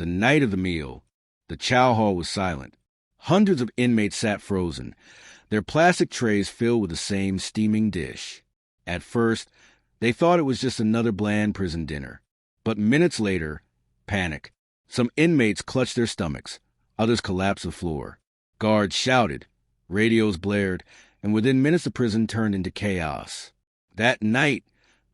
The night of the meal, the chow hall was silent. Hundreds of inmates sat frozen, their plastic trays filled with the same steaming dish. At first, they thought it was just another bland prison dinner. But minutes later, panic. Some inmates clutched their stomachs. Others collapsed to the floor. Guards shouted. Radios blared, and within minutes the prison turned into chaos. That night,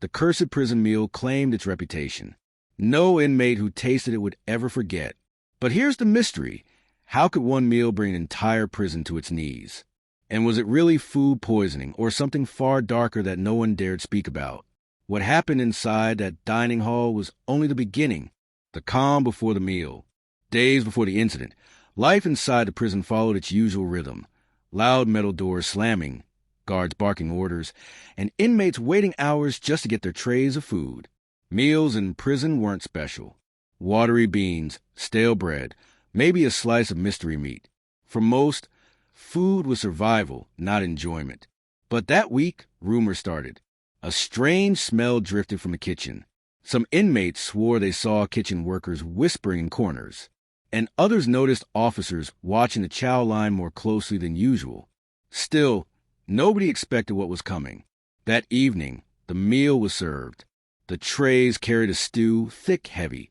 the cursed prison meal claimed its reputation. No inmate who tasted it would ever forget. But here's the mystery. How could one meal bring an entire prison to its knees? And was it really food poisoning or something far darker that no one dared speak about? What happened inside that dining hall was only the beginning, the calm before the meal. Days before the incident, life inside the prison followed its usual rhythm. Loud metal doors slamming, guards barking orders, and inmates waiting hours just to get their trays of food. Meals in prison weren't special. Watery beans, stale bread, maybe a slice of mystery meat. For most, food was survival, not enjoyment. But that week, rumors started. A strange smell drifted from the kitchen. Some inmates swore they saw kitchen workers whispering in corners, and others noticed officers watching the chow line more closely than usual. Still, nobody expected what was coming. That evening, the meal was served. The trays carried a stew, thick, heavy,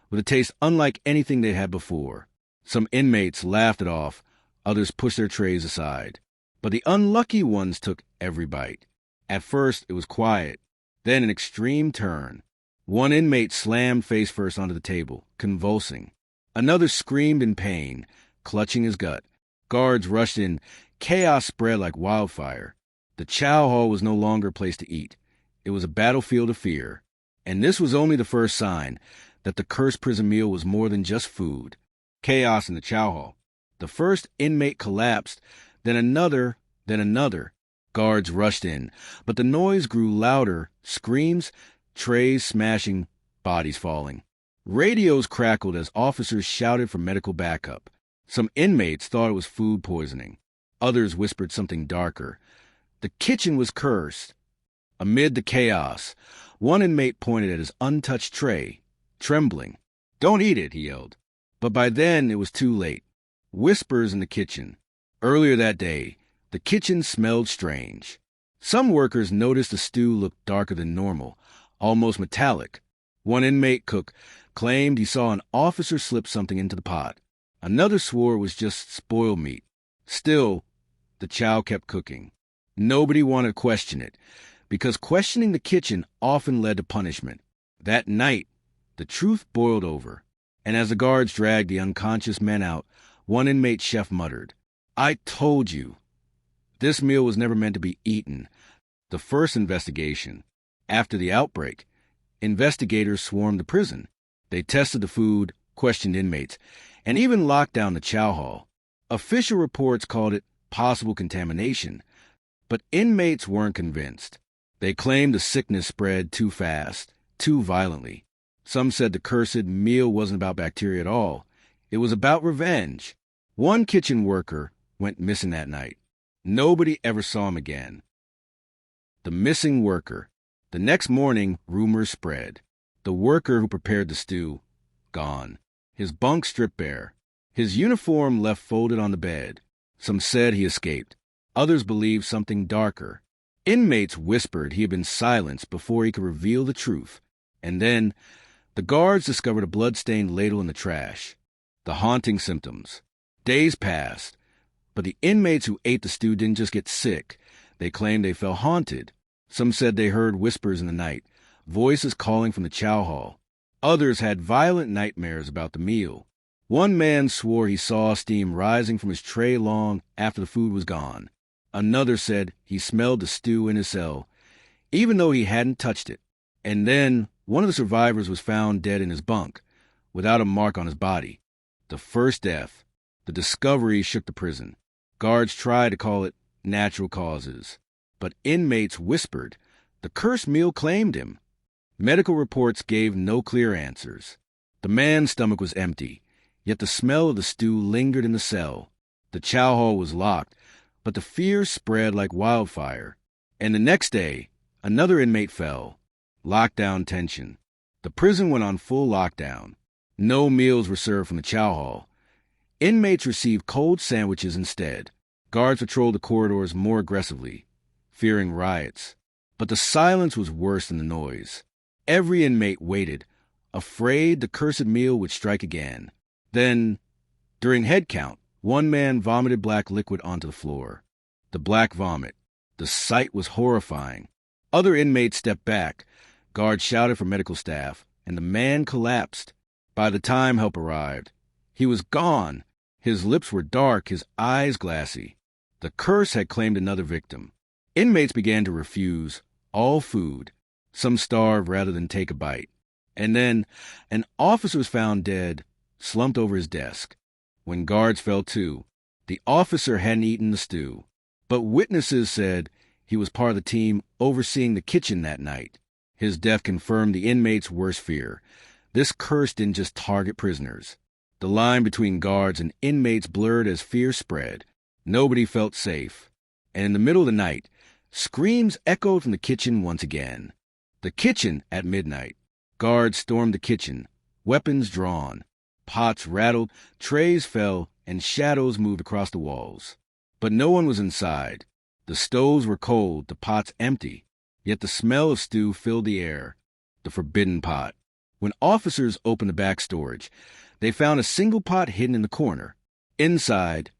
with a taste unlike anything they'd had before. Some inmates laughed it off, others pushed their trays aside. But the unlucky ones took every bite. At first, it was quiet, then an extreme turn. One inmate slammed face first onto the table, convulsing. Another screamed in pain, clutching his gut. Guards rushed in. Chaos spread like wildfire. The chow hall was no longer a place to eat. It was a battlefield of fear. And this was only the first sign that the cursed prison meal was more than just food. Chaos in the chow hall. The first inmate collapsed, then another. Guards rushed in, but the noise grew louder, screams, trays smashing, bodies falling. Radios crackled as officers shouted for medical backup. Some inmates thought it was food poisoning. Others whispered something darker. The kitchen was cursed. Amid the chaos, one inmate pointed at his untouched tray, trembling. "Don't eat it," he yelled. But by then it was too late. Whispers in the kitchen. Earlier that day, the kitchen smelled strange. Some workers noticed the stew looked darker than normal, almost metallic. One inmate cook claimed he saw an officer slip something into the pot. Another swore it was just spoiled meat. Still, the chow kept cooking. Nobody wanted to question it, because questioning the kitchen often led to punishment. That night, the truth boiled over, and as the guards dragged the unconscious men out, one inmate chef muttered, "I told you. This meal was never meant to be eaten." The first investigation. After the outbreak, investigators swarmed the prison. They tested the food, questioned inmates, and even locked down the chow hall. Official reports called it possible contamination, but inmates weren't convinced. They claimed the sickness spread too fast, too violently. Some said the cursed meal wasn't about bacteria at all. It was about revenge. One kitchen worker went missing that night. Nobody ever saw him again. The missing worker. The next morning, rumors spread. The worker who prepared the stew, gone. His bunk stripped bare. His uniform left folded on the bed. Some said he escaped. Others believed something darker. Inmates whispered he had been silenced before he could reveal the truth. And then, the guards discovered a blood-stained ladle in the trash. The haunting symptoms. Days passed, but the inmates who ate the stew didn't just get sick. They claimed they felt haunted. Some said they heard whispers in the night, voices calling from the chow hall. Others had violent nightmares about the meal. One man swore he saw steam rising from his tray long after the food was gone. Another said he smelled the stew in his cell, even though he hadn't touched it. And then one of the survivors was found dead in his bunk, without a mark on his body. The first death. The discovery shook the prison. Guards tried to call it natural causes, but inmates whispered the cursed meal claimed him. Medical reports gave no clear answers. The man's stomach was empty, yet the smell of the stew lingered in the cell. The chow hall was locked, but the fear spread like wildfire. And the next day, another inmate fell. Lockdown tension. The prison went on full lockdown. No meals were served from the chow hall. Inmates received cold sandwiches instead. Guards patrolled the corridors more aggressively, fearing riots. But the silence was worse than the noise. Every inmate waited, afraid the cursed meal would strike again. Then, during head count, one man vomited black liquid onto the floor. The black vomit. The sight was horrifying. Other inmates stepped back. Guards shouted for medical staff, and the man collapsed. By the time help arrived, he was gone. His lips were dark, his eyes glassy. The curse had claimed another victim. Inmates began to refuse all food. Some starved rather than take a bite. And then an officer was found dead, slumped over his desk. When guards fell to, the officer hadn't eaten the stew. But witnesses said he was part of the team overseeing the kitchen that night. His death confirmed the inmates' worst fear. This curse didn't just target prisoners. The line between guards and inmates blurred as fear spread. Nobody felt safe. And in the middle of the night, screams echoed from the kitchen once again. The kitchen at midnight. Guards stormed the kitchen, weapons drawn. Pots rattled, trays fell, and shadows moved across the walls. But no one was inside. The stoves were cold, the pots empty. Yet the smell of stew filled the air. The forbidden pot. When officers opened the back storage, they found a single pot hidden in the corner. Inside,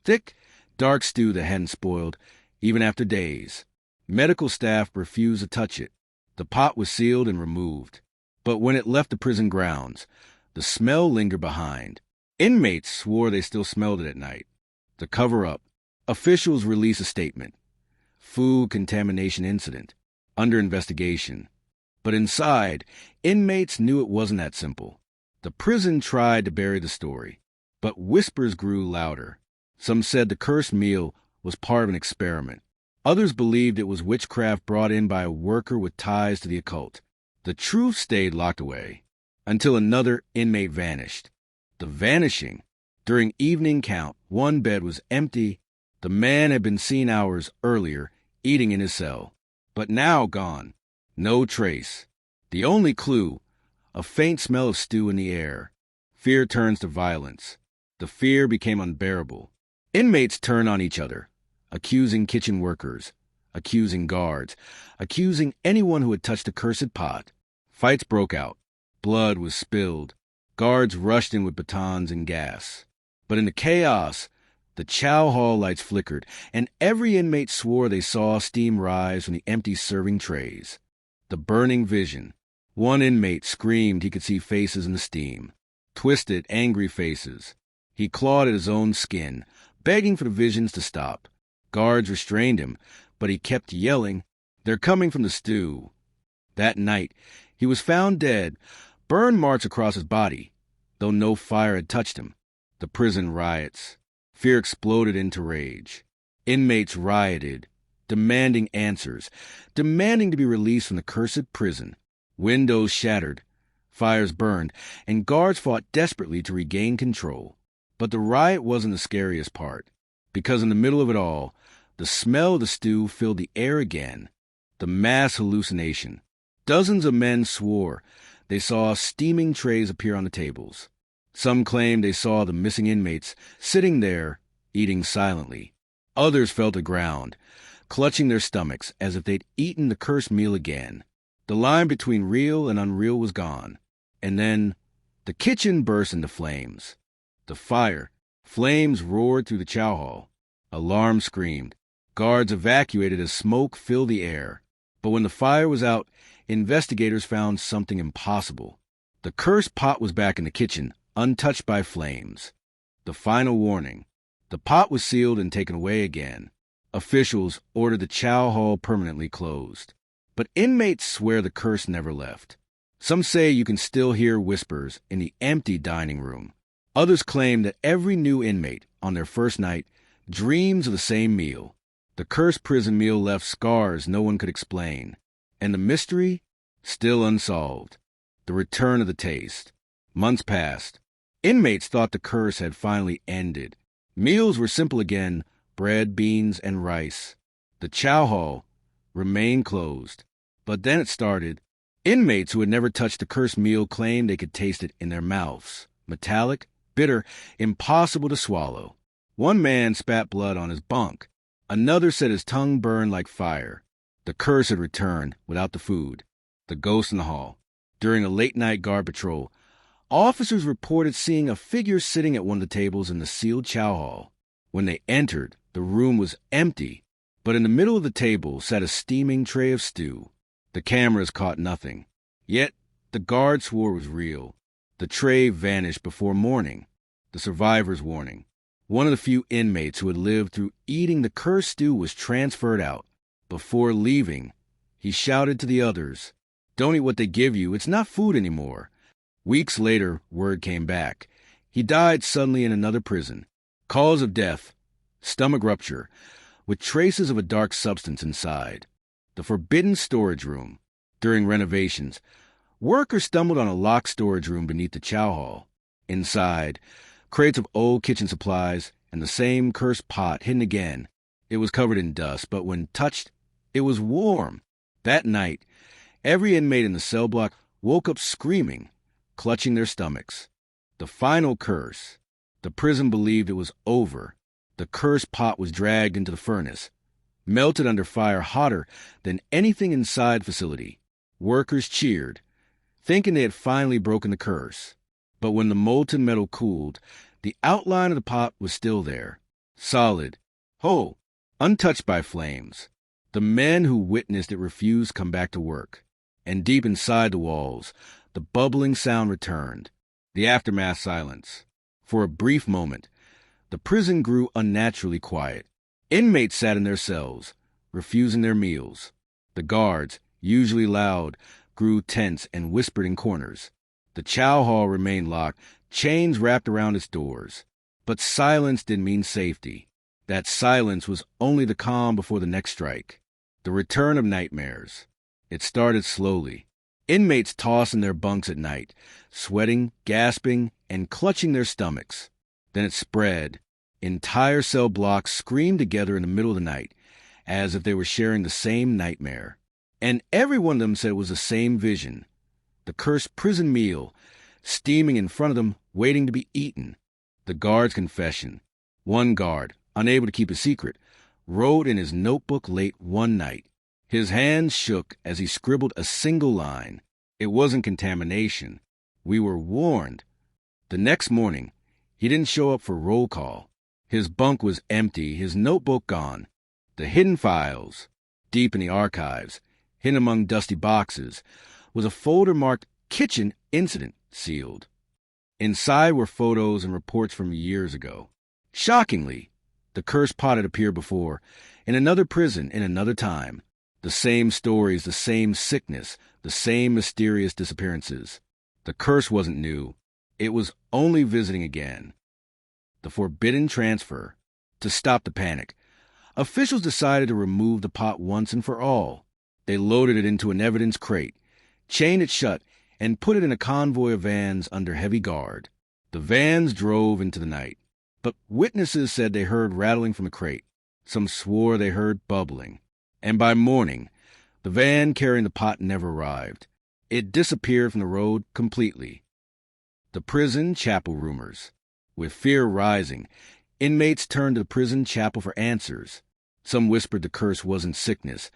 thick, dark stew that hadn't spoiled, even after days. Medical staff refused to touch it. The pot was sealed and removed. But when it left the prison grounds, the smell lingered behind. Inmates swore they still smelled it at night. To cover up, officials released a statement. Food contamination incident. Under investigation. But inside, inmates knew it wasn't that simple. The prison tried to bury the story, but whispers grew louder. Some said the cursed meal was part of an experiment. Others believed it was witchcraft brought in by a worker with ties to the occult. The truth stayed locked away, until another inmate vanished. The vanishing. During evening count, one bed was empty. The man had been seen hours earlier, eating in his cell, but now gone. No trace. The only clue, a faint smell of stew in the air. Fear turns to violence. The fear became unbearable. Inmates turned on each other, accusing kitchen workers, accusing guards, accusing anyone who had touched the cursed pot. Fights broke out. Blood was spilled. Guards rushed in with batons and gas. But in the chaos, the chow hall lights flickered, and every inmate swore they saw steam rise from the empty serving trays. The burning vision. One inmate screamed he could see faces in the steam. Twisted, angry faces. He clawed at his own skin, begging for the visions to stop. Guards restrained him, but he kept yelling, "They're coming from the stew." That night, he was found dead, burn marks across his body, though no fire had touched him. The prison riots. Fear exploded into rage. Inmates rioted, demanding answers, demanding to be released from the cursed prison. Windows shattered, fires burned, and guards fought desperately to regain control. But the riot wasn't the scariest part, because in the middle of it all, the smell of the stew filled the air again. The mass hallucination. Dozens of men swore they saw steaming trays appear on the tables. Some claimed they saw the missing inmates sitting there, eating silently. Others fell to ground, clutching their stomachs as if they'd eaten the cursed meal again. The line between real and unreal was gone. And then the kitchen burst into flames. The fire. Flames roared through the chow hall. Alarm screamed. Guards evacuated as smoke filled the air. But when the fire was out, investigators found something impossible. The cursed pot was back in the kitchen, untouched by flames. The final warning. The pot was sealed and taken away again. Officials ordered the chow hall permanently closed. But inmates swear the curse never left. Some say you can still hear whispers in the empty dining room. Others claim that every new inmate, on their first night, dreams of the same meal. The cursed prison meal left scars no one could explain. And the mystery, still unsolved. The return of the taste. Months passed. Inmates thought the curse had finally ended. Meals were simple again, bread, beans, and rice. The chow hall remained closed. But then it started. Inmates who had never touched the cursed meal claimed they could taste it in their mouths. Metallic, bitter, impossible to swallow. One man spat blood on his bunk. Another said his tongue burned like fire. The curse had returned without the food. The ghost in the hall. During a late-night guard patrol, officers reported seeing a figure sitting at one of the tables in the sealed chow hall. When they entered, the room was empty, but in the middle of the table sat a steaming tray of stew. The cameras caught nothing. Yet the guard swore it was real. The tray vanished before morning. The survivor's warning. One of the few inmates who had lived through eating the cursed stew was transferred out. Before leaving, he shouted to the others, "Don't eat what they give you. It's not food anymore." Weeks later, word came back. He died suddenly in another prison. Cause of death, stomach rupture, with traces of a dark substance inside. The forbidden storage room. During renovations, workers stumbled on a locked storage room beneath the chow hall. Inside, crates of old kitchen supplies and the same cursed pot hidden again. It was covered in dust, but when touched, it was warm. That night, every inmate in the cell block woke up screaming, clutching their stomachs. The final curse. The prison believed it was over. The cursed pot was dragged into the furnace, melted under fire hotter than anything inside the facility. Workers cheered, thinking they had finally broken the curse. But when the molten metal cooled, the outline of the pot was still there, solid, whole, untouched by flames. The men who witnessed it refused to come back to work. And deep inside the walls, the bubbling sound returned. The aftermath silence. For a brief moment, the prison grew unnaturally quiet. Inmates sat in their cells, refusing their meals. The guards, usually loud, grew tense and whispered in corners. The chow hall remained locked, chains wrapped around its doors. But silence didn't mean safety. That silence was only the calm before the next strike. The return of nightmares. It started slowly. Inmates tossed in their bunks at night, sweating, gasping, and clutching their stomachs. Then it spread. Entire cell blocks screamed together in the middle of the night, as if they were sharing the same nightmare. And every one of them said it was the same vision. The cursed prison meal, steaming in front of them, waiting to be eaten. The guard's confession. One guard, unable to keep a secret, wrote in his notebook late one night. His hands shook as he scribbled a single line. It wasn't contamination. We were warned. The next morning, he didn't show up for roll call. His bunk was empty, his notebook gone. The hidden files, deep in the archives, hidden among dusty boxes, was a folder marked Kitchen Incident, sealed. Inside were photos and reports from years ago. Shockingly, the cursed pot had appeared before, in another prison, in another time. The same stories, the same sickness, the same mysterious disappearances. The curse wasn't new. It was only visiting again. The forbidden transfer. To stop the panic, officials decided to remove the pot once and for all. They loaded it into an evidence crate, chained it shut, and put it in a convoy of vans under heavy guard. The vans drove into the night, but witnesses said they heard rattling from the crate. Some swore they heard bubbling. And by morning, the van carrying the pot never arrived. It disappeared from the road completely. The prison chapel rumors. With fear rising, inmates turned to the prison chapel for answers. Some whispered the curse wasn't sickness,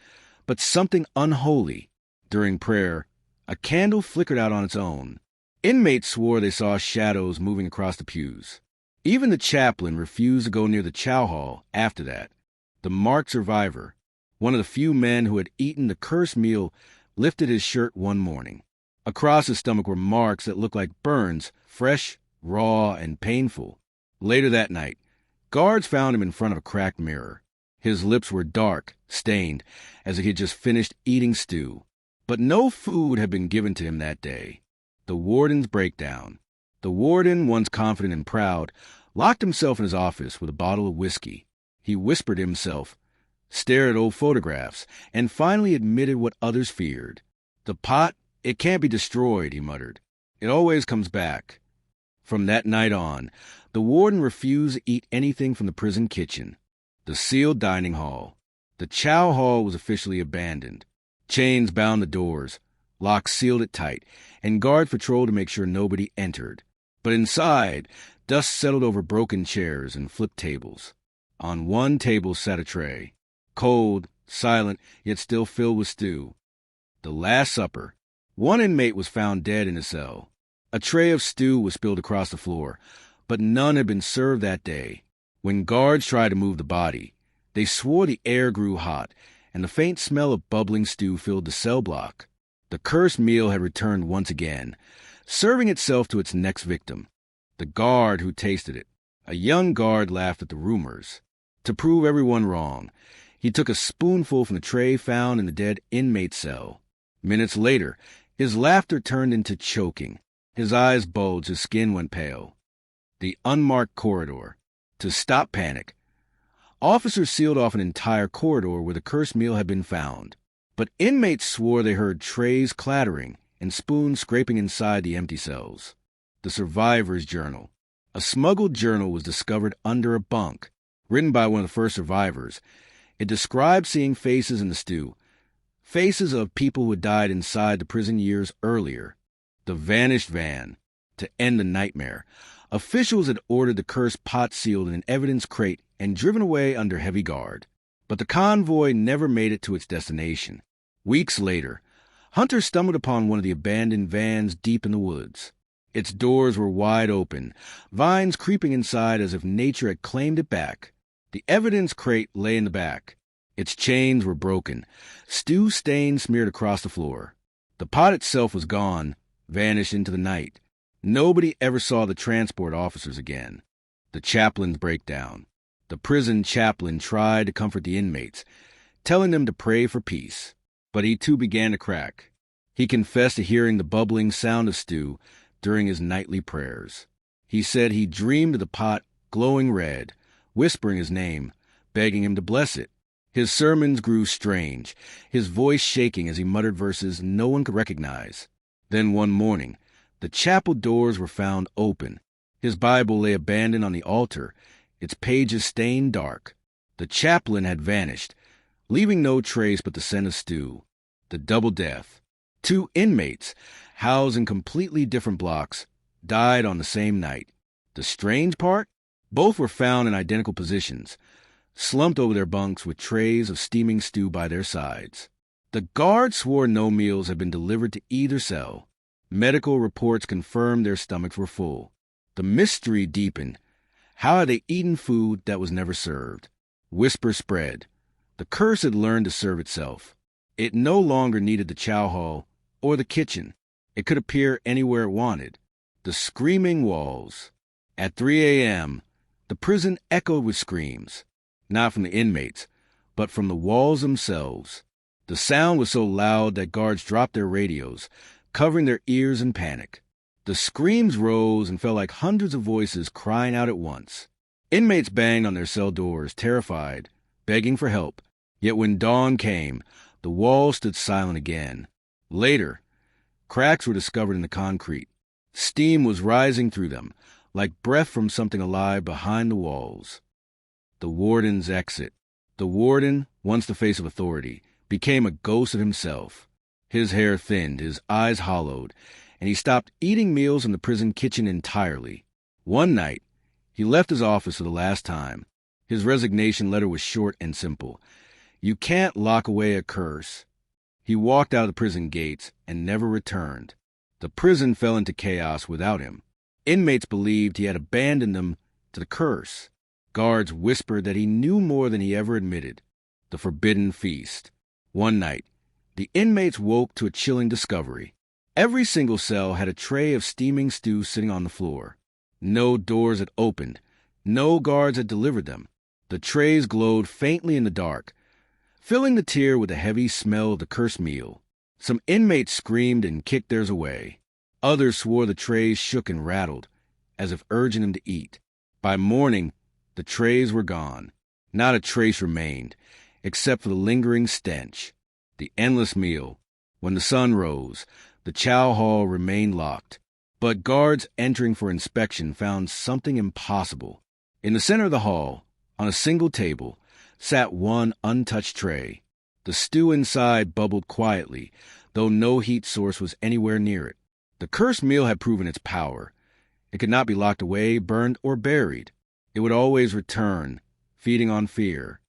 but something unholy. During prayer, a candle flickered out on its own. Inmates swore they saw shadows moving across the pews. Even the chaplain refused to go near the chow hall after that. The marked survivor, one of the few men who had eaten the cursed meal, lifted his shirt one morning. Across his stomach were marks that looked like burns, fresh, raw, and painful. Later that night, guards found him in front of a cracked mirror. His lips were dark, stained, as if he had just finished eating stew. But no food had been given to him that day. The warden's breakdown. The warden, once confident and proud, locked himself in his office with a bottle of whiskey. He whispered to himself, stared at old photographs, and finally admitted what others feared. The pot, it can't be destroyed, he muttered. It always comes back. From that night on, the warden refused to eat anything from the prison kitchen. The sealed dining hall. The chow hall was officially abandoned. Chains bound the doors. Locks sealed it tight, and guards patrolled to make sure nobody entered. But inside, dust settled over broken chairs and flipped tables. On one table sat a tray, cold, silent, yet still filled with stew. The Last Supper. One inmate was found dead in a cell. A tray of stew was spilled across the floor, but none had been served that day. When guards tried to move the body, they swore the air grew hot, and the faint smell of bubbling stew filled the cell block. The cursed meal had returned once again, serving itself to its next victim, the guard who tasted it. A young guard laughed at the rumors. To prove everyone wrong, he took a spoonful from the tray found in the dead inmate cell. Minutes later, his laughter turned into choking. His eyes bulged, his skin went pale. The unmarked corridor. To stop panic, officers sealed off an entire corridor where the cursed meal had been found. But inmates swore they heard trays clattering and spoons scraping inside the empty cells. The survivor's journal. A smuggled journal was discovered under a bunk, written by one of the first survivors. It described seeing faces in the stew, faces of people who had died inside the prison years earlier. The vanished van. To end the nightmare, officials had ordered the cursed pot sealed in an evidence crate and driven away under heavy guard. But the convoy never made it to its destination. Weeks later, hunters stumbled upon one of the abandoned vans deep in the woods. Its doors were wide open, vines creeping inside as if nature had claimed it back. The evidence crate lay in the back. Its chains were broken, stew stains smeared across the floor. The pot itself was gone, vanished into the night. Nobody ever saw the transport officers again. The chaplain's breakdown. The prison chaplain tried to comfort the inmates, telling them to pray for peace. But he too began to crack. He confessed to hearing the bubbling sound of stew during his nightly prayers. He said he dreamed of the pot glowing red, whispering his name, begging him to bless it. His sermons grew strange, his voice shaking as he muttered verses no one could recognize. Then one morning, the chapel doors were found open. His Bible lay abandoned on the altar, its pages stained dark. The chaplain had vanished, leaving no trace but the scent of stew. The double death. 2 inmates, housed in completely different blocks, died on the same night. The strange part? Both were found in identical positions, slumped over their bunks with trays of steaming stew by their sides. The guards swore no meals had been delivered to either cell. Medical reports confirmed their stomachs were full. The mystery deepened. How had they eaten food that was never served? Whisper spread. The curse had learned to serve itself. It no longer needed the chow hall or the kitchen. It could appear anywhere it wanted. The screaming walls. At 3 a.m., the prison echoed with screams, not from the inmates, but from the walls themselves. The sound was so loud that guards dropped their radios, covering their ears in panic. The screams rose and felt like hundreds of voices crying out at once. Inmates banged on their cell doors, terrified, begging for help. Yet when dawn came, the walls stood silent again. Later, cracks were discovered in the concrete. Steam was rising through them, like breath from something alive behind the walls. The warden's exit. The warden, once the face of authority, became a ghost of himself. His hair thinned, his eyes hollowed, and he stopped eating meals in the prison kitchen entirely. One night, he left his office for the last time. His resignation letter was short and simple. You can't lock away a curse. He walked out of the prison gates and never returned. The prison fell into chaos without him. Inmates believed he had abandoned them to the curse. Guards whispered that he knew more than he ever admitted. The forbidden feast. One night, the inmates woke to a chilling discovery. Every single cell had a tray of steaming stew sitting on the floor. No doors had opened. No guards had delivered them. The trays glowed faintly in the dark, filling the tier with a heavy smell of the cursed meal. Some inmates screamed and kicked theirs away. Others swore the trays shook and rattled, as if urging them to eat. By morning, the trays were gone. Not a trace remained, except for the lingering stench. The endless meal. When the sun rose, the chow hall remained locked. But guards entering for inspection found something impossible. In the center of the hall, on a single table, sat one untouched tray. The stew inside bubbled quietly, though no heat source was anywhere near it. The cursed meal had proven its power. It could not be locked away, burned, or buried. It would always return, feeding on fear.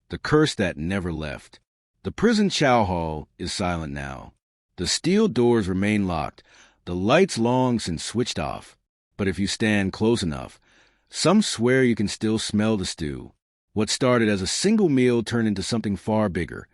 The curse that never left. The prison chow hall is silent now. The steel doors remain locked, the lights long since switched off. But if you stand close enough, some swear you can still smell the stew. What started as a single meal turned into something far bigger.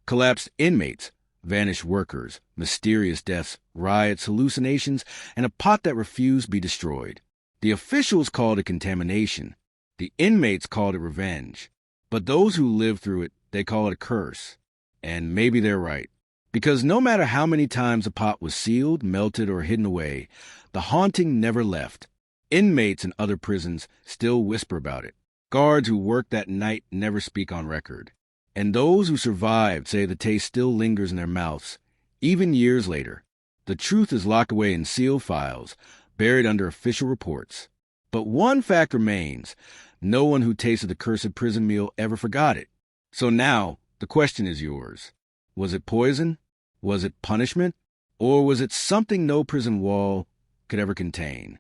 Collapsed inmates, vanished workers, mysterious deaths, riots, hallucinations, and a pot that refused to be destroyed. The officials called it contamination. The inmates called it revenge. But those who lived through it, they call it a curse. And maybe they're right. Because no matter how many times the pot was sealed, melted, or hidden away, the haunting never left. Inmates in other prisons still whisper about it. Guards who worked that night never speak on record. And those who survived say the taste still lingers in their mouths, even years later. The truth is locked away in sealed files, buried under official reports. But one fact remains. No one who tasted the cursed prison meal ever forgot it. So now, the question is yours. Was it poison? Was it punishment? Or was it something no prison wall could ever contain?